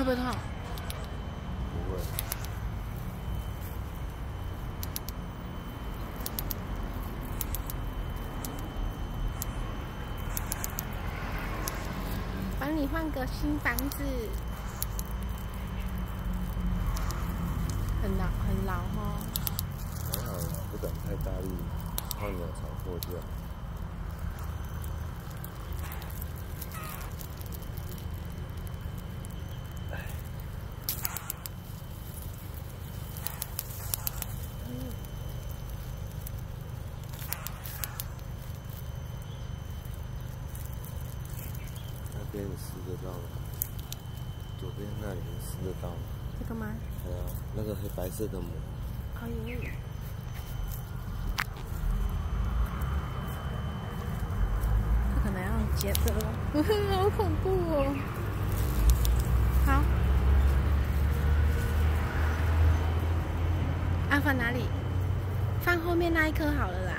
会不会痛？不会。帮你换个新房子，很老哦。还好啦，不敢太大力，怕鸟巢破掉。那边你撕得到吗？左边那里你撕得到吗？这个吗？对啊，那个黑白色的膜。哎呦！这可能要接着了，好恐怖哦！好，放哪里？放后面那一颗好了啦。